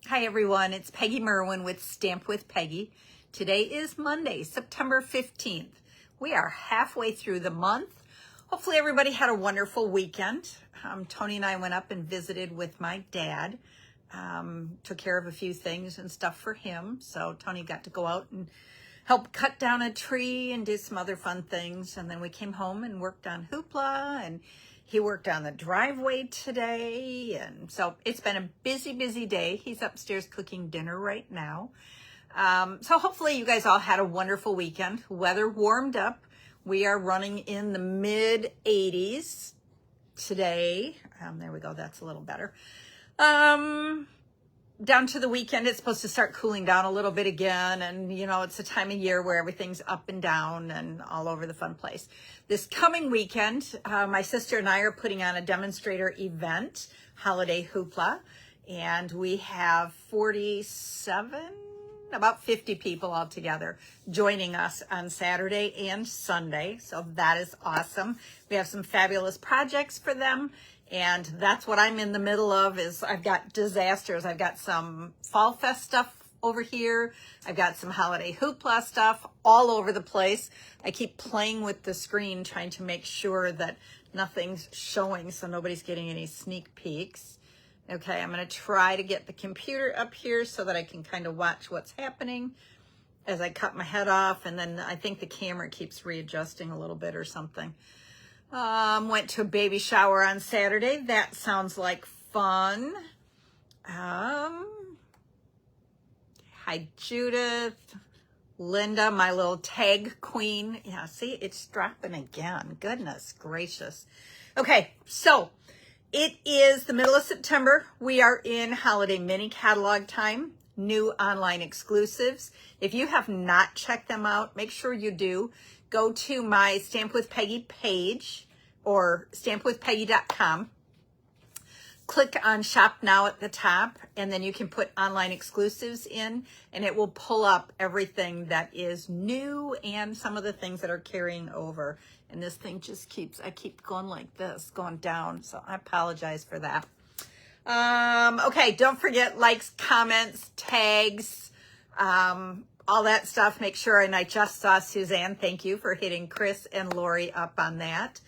Hi everyone, it's Peggy Merwin with Stamp with Peggy. Today is Monday, September 15th. We are halfway through the month. Hopefully everybody had a wonderful weekend. Tony and I went up and visited with my dad. Took care of a few things and stuff for him. So Tony got to go out and help cut down a tree and do some other fun things. And then we came home and worked on Hoopla, and he worked on the driveway today. And so it's been a busy day. He's upstairs cooking dinner right now. So hopefully you guys all had a wonderful weekend. Weather warmed up. We are running in the mid 80s today. There we go. That's a little better. Down to the weekend, it's supposed to start cooling down a little bit again. And, you know, it's a time of year where everything's up and down and all over the fun place. This coming weekend, my sister and I are putting on a demonstrator event, Holiday Hoopla. And we have 47, about 50 people all together joining us on Saturday and Sunday. So that is awesome. We have some fabulous projects for them. And that's what I'm in the middle of. Is I've got disasters. I've got some Fall Fest stuff over here. I've got some Holiday Hoopla stuff all over the place. I keep playing with the screen trying to make sure that nothing's showing so nobody's getting any sneak peeks. Okay, I'm going to try to get the computer up here so that I can kind of watch what's happening as I cut my head off. And then I think the camera keeps readjusting a little bit or something. Went to a baby shower on Saturday. That sounds like fun. Hi, Judith. Linda, my little tag queen. Yeah, see, it's dropping again. Goodness gracious. Okay, so it is the middle of September. We are in holiday mini catalog time. New online exclusives. If you have not checked them out, make sure you do. Go to my Stamp with Peggy page or stampwithpeggy.com. Click on Shop Now at the top, and then you can put online exclusives in, and it will pull up everything that is new and some of the things that are carrying over. And this thing just I keep going like this, going down, so I apologize for that. Okay, don't forget likes, comments, tags, all that stuff. Make sure, and I just saw Suzanne, thank you for hitting Chris and Lori up on that.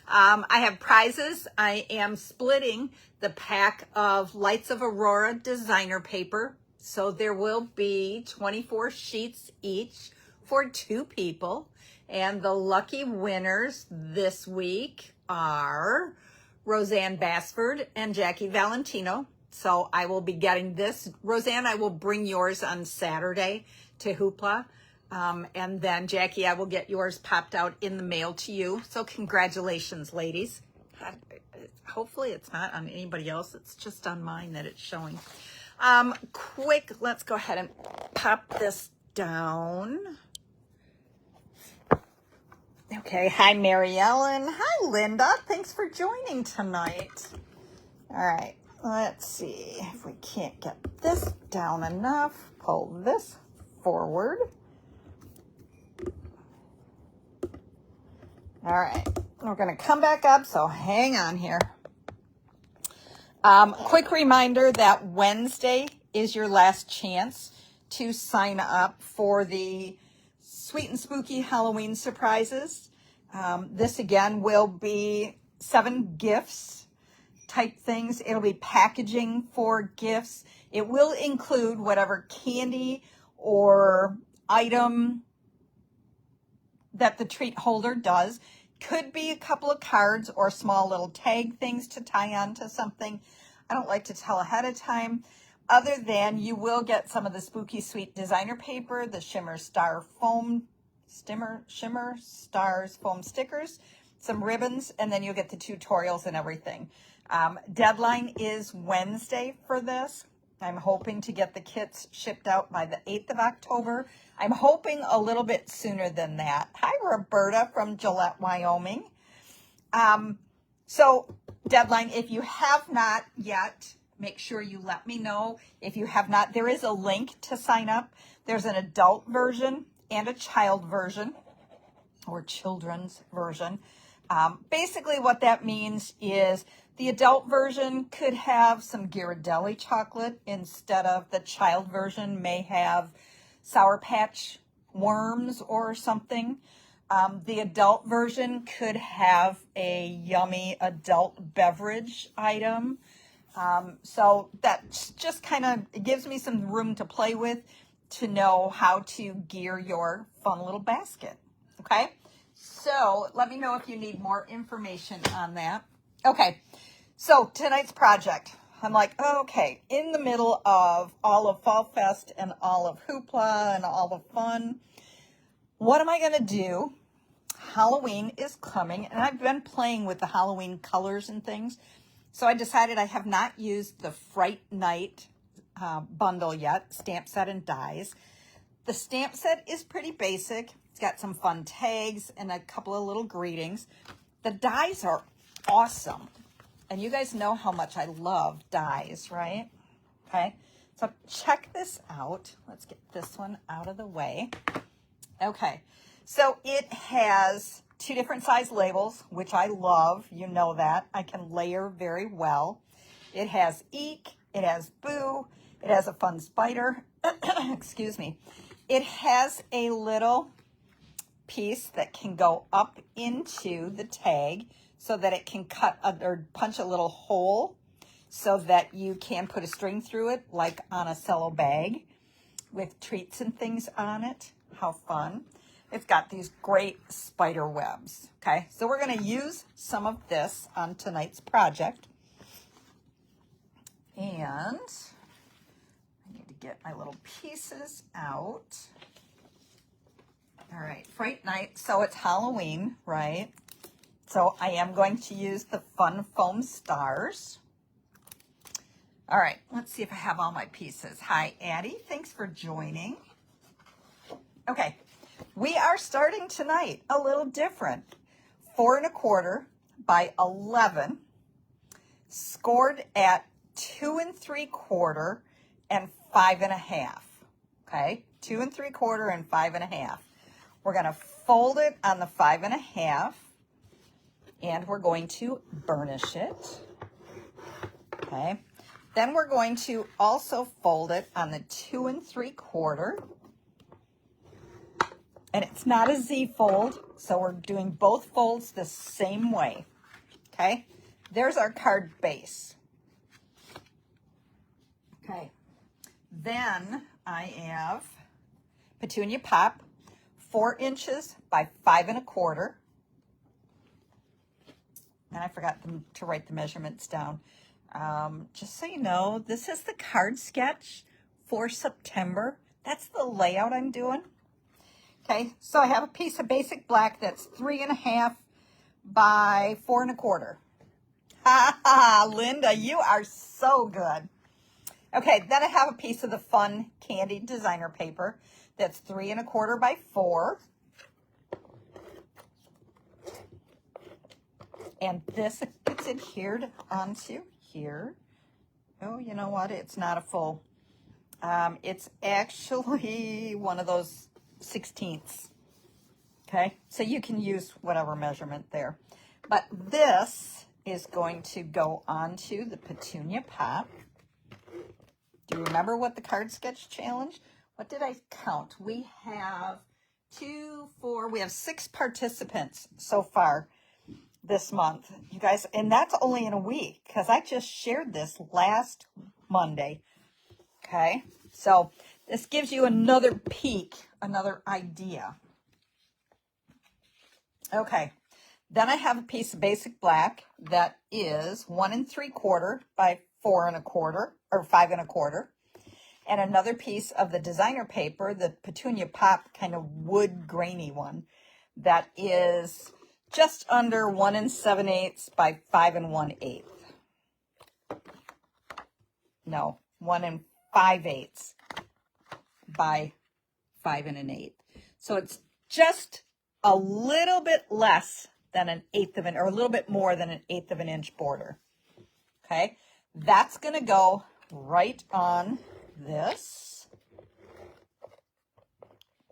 I have prizes. I am splitting the pack of Lights of Aurora designer paper. So there will be 24 sheets each for 2 people. And the lucky winners this week are Roseanne Bassford and Jackie Valentino. So I will be getting this. Roseanne, I will bring yours on Saturday to Hoopla. And then Jackie, I will get yours popped out in the mail to you. So congratulations, ladies. Hopefully it's not on anybody else. It's just on mine that it's showing. Quick, let's go ahead and pop this down. Okay, hi, Mary Ellen. Hi, Linda. Thanks for joining tonight. All right, let's see if we can't get this down enough. Pull this forward. All right, we're going to come back up, so hang on here. Quick reminder that Wednesday is your last chance to sign up for the Sweet and Spooky Halloween surprises. This again will be 7 gifts type things. It'll be packaging for gifts. It will include whatever candy or item that the treat holder does. Could be a couple of cards or small little tag things to tie on to something. I don't like to tell ahead of time, other than you will get some of the Spooky Sweet designer paper, the Shimmer Stars foam stickers, some ribbons, and then you'll get the tutorials and everything. Deadline is Wednesday for this. I'm hoping to get the kits shipped out by the 8th of October. I'm hoping a little bit sooner than that. Hi, Roberta from Gillette, Wyoming. So deadline, if you have not yet, make sure you let me know. If you have not, there is a link to sign up. There's an adult version and a child version or children's version. Basically what that means is The adult version could have some Ghirardelli chocolate instead of the child version may have Sour Patch worms or something. The adult version could have a yummy adult beverage item. So that just kind of gives me some room to play with to know how to gear your fun little basket. Okay, so let me know if you need more information on that. Okay, so tonight's project. I'm like, okay, in the middle of all of Fall Fest and all of Hoopla and all the fun, what am I going to do? Halloween is coming, and I've been playing with the Halloween colors and things. So I decided I have not used the Fright Night bundle yet, stamp set and dies. The stamp set is pretty basic. It's got some fun tags and a couple of little greetings. The dies are awesome. And you guys know how much I love dies, right? Okay, so check this out. Let's get this one out of the way. Okay, so it has 2 different size labels, which I love. You know that. I can layer very well. It has Eek. It has Boo. It has a fun spider. Excuse me. It has a little piece that can go up into the tag so that it can cut or punch a little hole so that you can put a string through it like on a cello bag with treats and things on it. How fun. It's got these great spider webs. Okay, so we're going to use some of this on tonight's project. And I need to get my little pieces out. All right, Fright Night. So it's Halloween, right? So I am going to use the Fun Foam Stars. All right, let's see if I have all my pieces. Hi, Addie. Thanks for joining. Okay, we are starting tonight a little different. 4 1/4 by 11, scored at 2 3/4 and 5 1/2. Okay, 2 3/4 and 5 1/2. We're going to fold it on the 5 1/2, and we're going to burnish it. Okay, then we're going to also fold it on the 2 3/4. And it's not a Z fold, so we're doing both folds the same way. Okay, there's our card base. Okay, then I have Petunia Pop, 4 inches by 5 1/4. And I forgot to write the measurements down. Just so you know, this is the card sketch for September. That's the layout I'm doing. Okay, so I have a piece of basic black that's 3 1/2 by 4 1/4. Ha ha, Linda, you are so good. Okay, then I have a piece of the fun candy designer paper that's 3 1/4 by 4. And this gets adhered onto here. Oh, you know what? It's not a full. It's actually one of those 16ths. Okay, so you can use whatever measurement there. But this is going to go onto the Petunia Pop. Do you remember what the card sketch challenge? What did I count? We have 2, 4, we have 6 participants so far this month, you guys, and that's only in a week because I just shared this last Monday. Okay, so this gives you another peek, another idea. Okay, then I have a piece of basic black that is 1 3/4 by 4 1/4 or 5 1/4, and another piece of the designer paper, the Petunia Pop kind of wood grainy one, that is just under 1 7/8 by 5 1/8. No, 1 5/8 by 5 1/8. So it's just a little bit less than 1/8 of an, or a little bit more than 1/8 of an inch border. Okay, that's going to go right on this.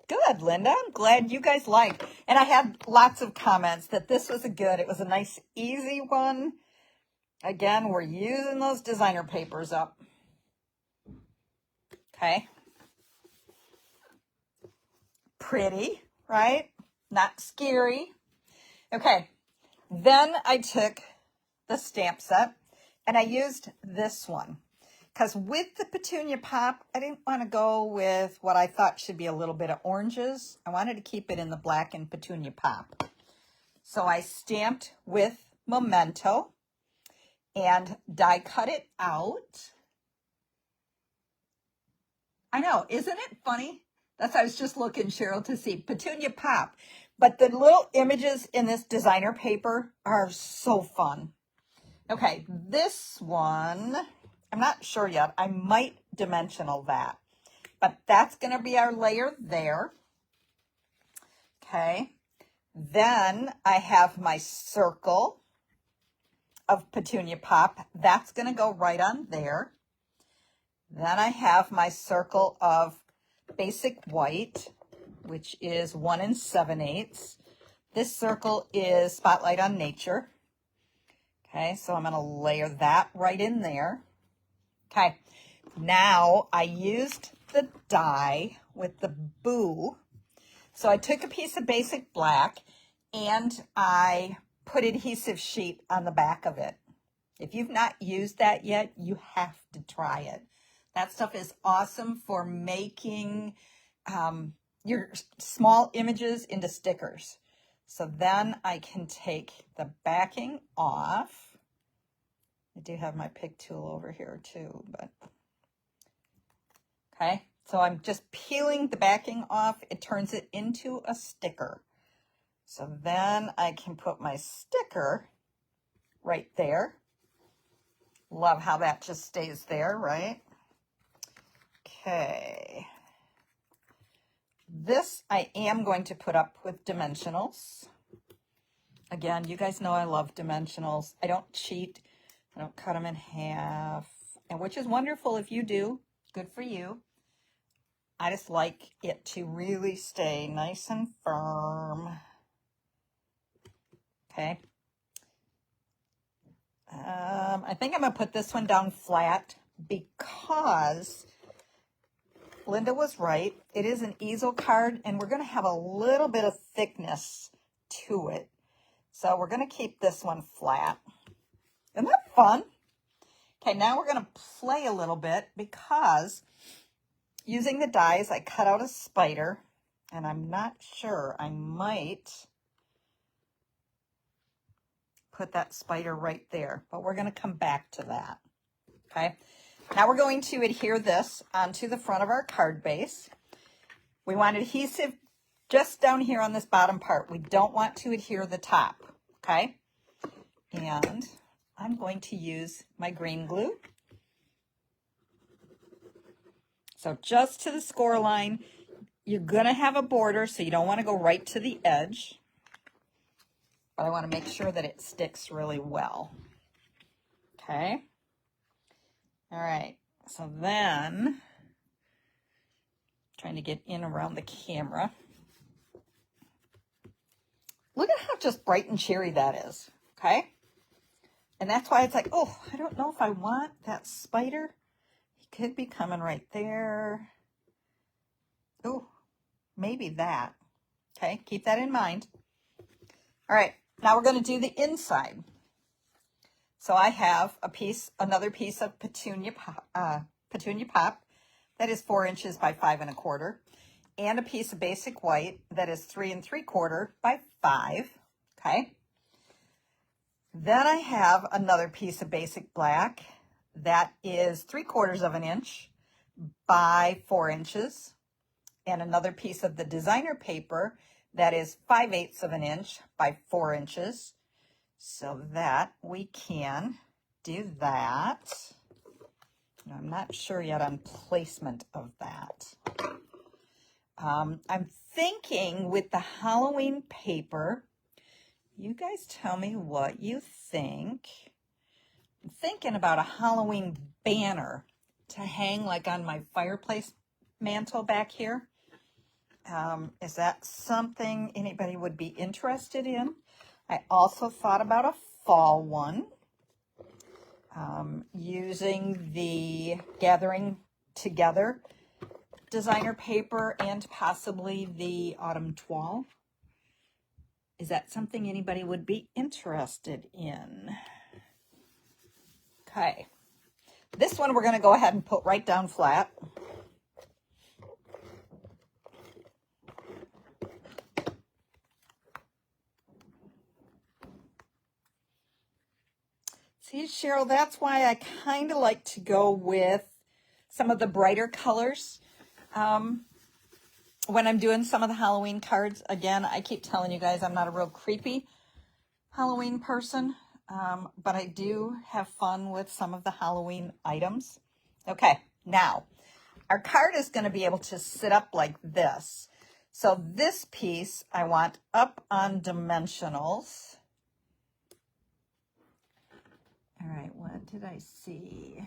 Good, Linda. I'm glad you guys liked. And I had lots of comments that this was it was a nice, easy one. Again, we're using those designer papers up. Okay. Pretty, right? Not scary. Okay. Then I took the stamp set and I used this one because with the Petunia Pop, I didn't want to go with what I thought should be a little bit of oranges. I wanted to keep it in the black and Petunia Pop. So I stamped with Memento and die cut it out. I know, isn't it funny? That's I was just looking, Cheryl, to see Petunia Pop. But the little images in this designer paper are so fun. Okay, this one, I'm not sure yet. I might dimensional that. But that's going to be our layer there. Okay. Then I have my circle of Petunia Pop. That's going to go right on there. Then I have my circle of basic white, which is 1 7/8. This circle is Spotlight on Nature. Okay, so I'm going to layer that right in there. Okay, now I used the die with the boo. So I took a piece of basic black and I put adhesive sheet on the back of it. If you've not used that yet, you have to try it. That stuff is awesome for making your small images into stickers. So then I can take the backing off. I do have my pick tool over here too, but okay. So I'm just peeling the backing off. It turns it into a sticker. So then I can put my sticker right there. Love how that just stays there, right? Okay. This I am going to put up with dimensionals. Again, you guys know I love dimensionals. I don't cheat. I don't cut them in half, and which is wonderful if you do. Good for you. I just like it to really stay nice and firm. Okay. I think I'm going to put this one down flat because Linda was right. It is an easel card, and we're going to have a little bit of thickness to it. So we're going to keep this one flat. Isn't that fun? Okay, now we're going to play a little bit because using the dies, I cut out a spider, and I'm not sure. I might put that spider right there, but we're going to come back to that. Okay, now we're going to adhere this onto the front of our card base. We want adhesive just down here on this bottom part. We don't want to adhere the top, okay? And I'm going to use my green glue. So just to the score line, you're going to have a border, so you don't want to go right to the edge. But I want to make sure that it sticks really well. Okay. All right. So then, trying to get in around the camera. Look at how just bright and cheery that is. Okay. And that's why it's like, oh, I don't know if I want that spider. He could be coming right there. Oh, maybe that. Okay, keep that in mind. All right, now we're going to do the inside. So I have another piece of Petunia Pop that is 4 inches by 5 1/4, and a piece of basic white that is 3 3/4 by 5. Okay. Then I have another piece of basic black that is 3/4 of an inch by 4 inches, and another piece of the designer paper that is 5/8 of an inch by 4 inches, so that we can do that. I'm not sure yet on placement of that. I'm thinking with the Halloween paper, you guys tell me what you think. I'm thinking about a Halloween banner to hang like on my fireplace mantle back here. Is that something anybody would be interested in? I also thought about a fall one. using the Gathering Together designer paper and possibly the Autumn Toile. Is that something anybody would be interested in? Okay. This one we're going to go ahead and put right down flat. See, Cheryl, that's why I kind of like to go with some of the brighter colors. When I'm doing some of the Halloween cards, again, I keep telling you guys I'm not a real creepy Halloween person, but I do have fun with some of the Halloween items. Okay, now, our card is going to be able to sit up like this. So this piece I want up on dimensionals. All right, what did I see?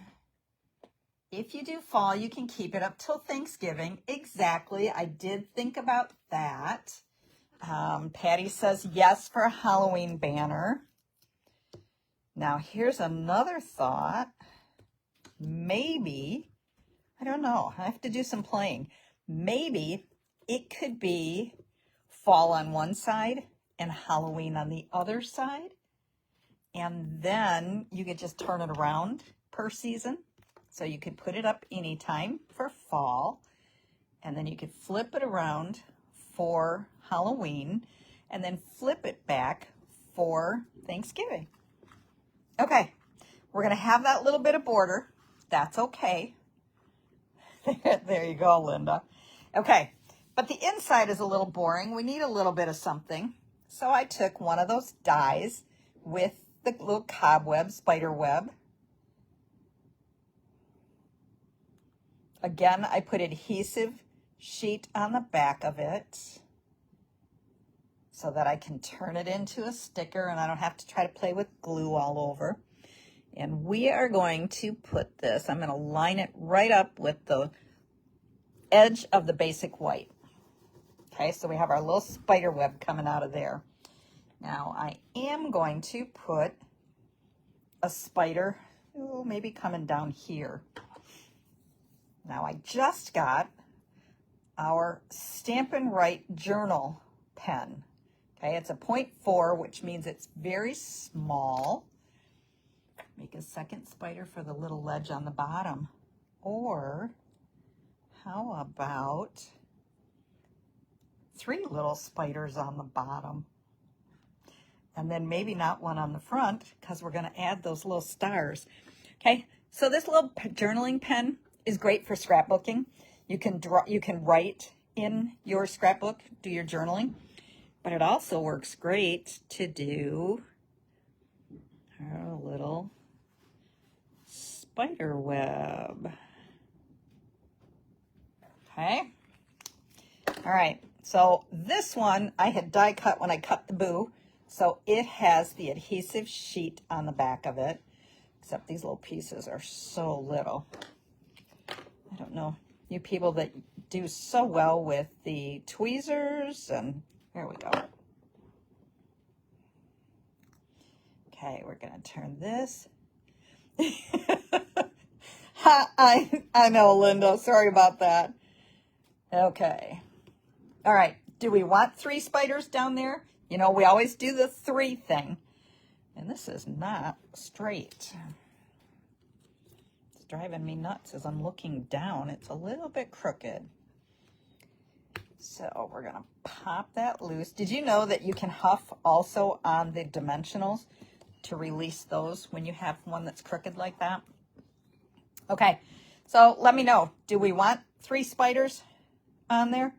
If you do fall, you can keep it up till Thanksgiving. Exactly, I did think about that. Patty says yes for a Halloween banner. Now, here's another thought. Maybe, I don't know, I have to do some playing. Maybe it could be fall on one side and Halloween on the other side. And then you could just turn it around per season. So you could put it up anytime for fall. And then you could flip it around for Halloween. And then flip it back for Thanksgiving. Okay, we're going to have that little bit of border. That's okay. There you go, Linda. Okay, but the inside is a little boring. We need a little bit of something. So I took one of those dies with the little cobweb, spider web. Again, I put adhesive sheet on the back of it so that I can turn it into a sticker and I don't have to try to play with glue all over. And we are going to put this, I'm going to line it right up with the edge of the basic white. Okay, so we have our little spider web coming out of there. Now I am going to put a spider, maybe coming down here. Now I just got our Stampin' Write journal pen. Okay, it's a 0.4, which means it's very small. Make a second spider for the little ledge on the bottom. Or how about 3 little spiders on the bottom? And then maybe not one on the front because we're going to add those little stars. Okay, so this little journaling pen is great for scrapbooking. You can write in your scrapbook, do your journaling, but it also works great to do our little spider web. Okay. All right. So this one I had die cut when I cut the boo. So it has the adhesive sheet on the back of it, except these little pieces are so little. I don't know. You people that do so well with the tweezers, and there we go. Okay, we're going to turn this. I know, Linda. Sorry about that. Okay. All right. Do we want 3 spiders down there? You know, we always do the 3 thing. And this is not straight. It's driving me nuts as I'm looking down. It's a little bit crooked. So we're going to pop that loose. Did you know that you can huff also on the dimensionals to release those when you have one that's crooked like that? Okay, so let me know. Do we want 3 spiders on there?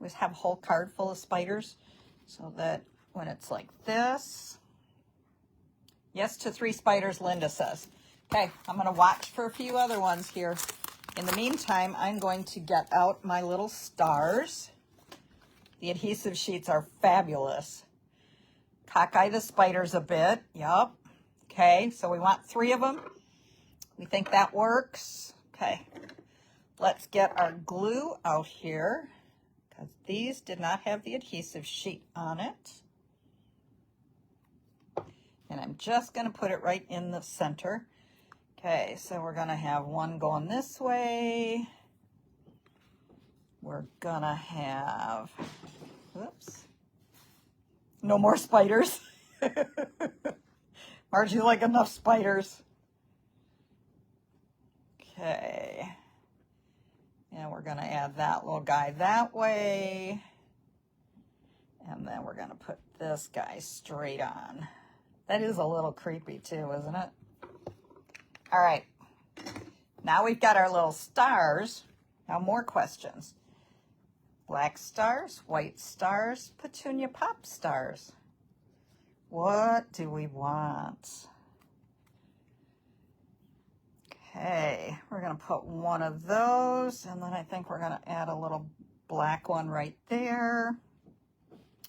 We have a whole card full of spiders so that when it's like this, yes to 3 spiders, Linda says. Okay, I'm going to watch for a few other ones here. In the meantime, I'm going to get out my little stars. The adhesive sheets are fabulous. Cockeye the spiders a bit. Yup. Okay, so we want 3 of them. We think that works. Okay, let's get our glue out here because these did not have the adhesive sheet on it. And I'm just going to put it right in the center. Okay, so we're gonna have one going this way. We're gonna have, whoops, no more spiders. Margie, like enough spiders. Okay, and we're gonna add that little guy that way. And then we're gonna put this guy straight on. That is a little creepy too, isn't it? All right, now we've got our little stars. Now more questions. Black stars, white stars, Petunia pop stars. What do we want? Okay, we're gonna put one of those, and then I think we're gonna add a little black one right there.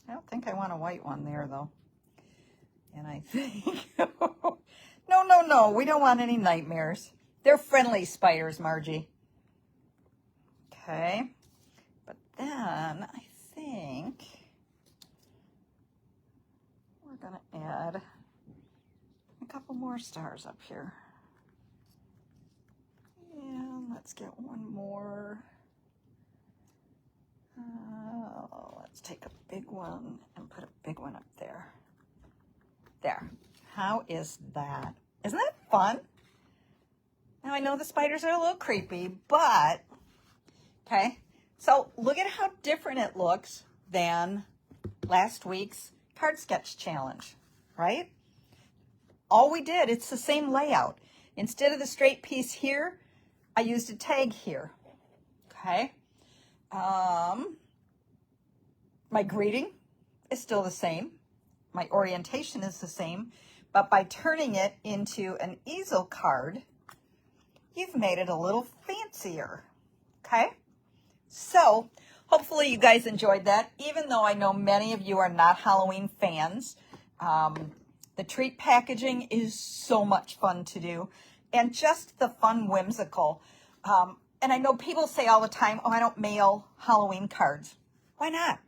I don't think I want a white one there though. And I think, no, we don't want any nightmares. They're friendly spiders, Margie. Okay, but then I think we're gonna add a couple more stars up here. And let's get one more. Let's take a big one and put a big one up there. There. How is that? Isn't that fun? Now I know the spiders are a little creepy, but okay. So look at how different it looks than last week's card sketch challenge, right? All we did, it's the same layout. Instead of the straight piece here, I used a tag here. Okay. My greeting is still the same. My orientation is the same, but by turning it into an easel card, you've made it a little fancier, okay? So hopefully you guys enjoyed that, even though I know many of you are not Halloween fans. The treat packaging is so much fun to do, and just the fun, whimsical. And I know people say all the time, oh, I don't mail Halloween cards. Why not?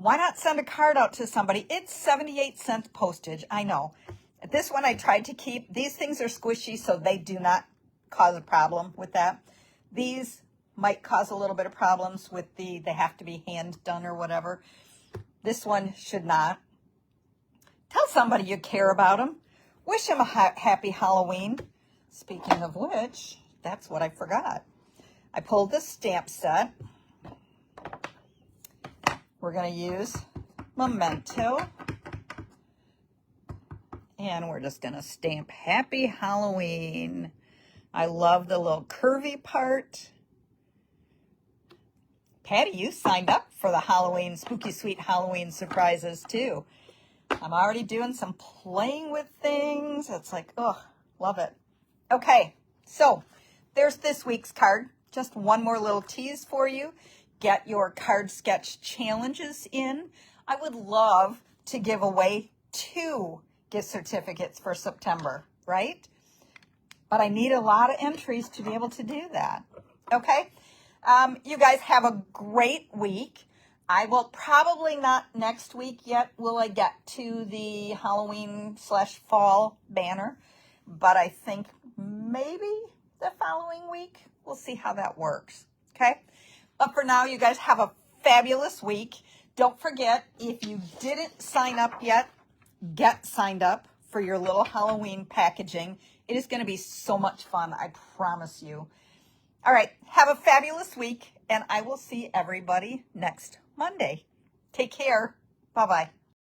Why not send a card out to somebody? It's 78 cents postage, I know. This one I tried to keep. These things are squishy, so they do not cause a problem with that. These might cause a little bit of problems with they have to be hand done or whatever. This one should not. Tell somebody you care about them. Wish them a happy Halloween. Speaking of which, that's what I forgot. I pulled this stamp set. We're going to use Memento. And we're just going to stamp Happy Halloween. I love the little curvy part. Patty, you signed up for the Halloween, Spooky Sweet Halloween surprises too. I'm already doing some playing with things. It's like, oh, love it. Okay, so there's this week's card. Just one more little tease for you. Get your card sketch challenges in. I would love to give away 2 gift certificates for September, right? But I need a lot of entries to be able to do that. Okay? You guys have a great week. I will probably not next week yet will I get to the Halloween/fall banner, but I think maybe the following week. We'll see how that works. Okay? But for now, you guys have a fabulous week. Don't forget, if you didn't sign up yet, get signed up for your little Halloween packaging. It is going to be so much fun, I promise you. All right, have a fabulous week, and I will see everybody next Monday. Take care. Bye-bye.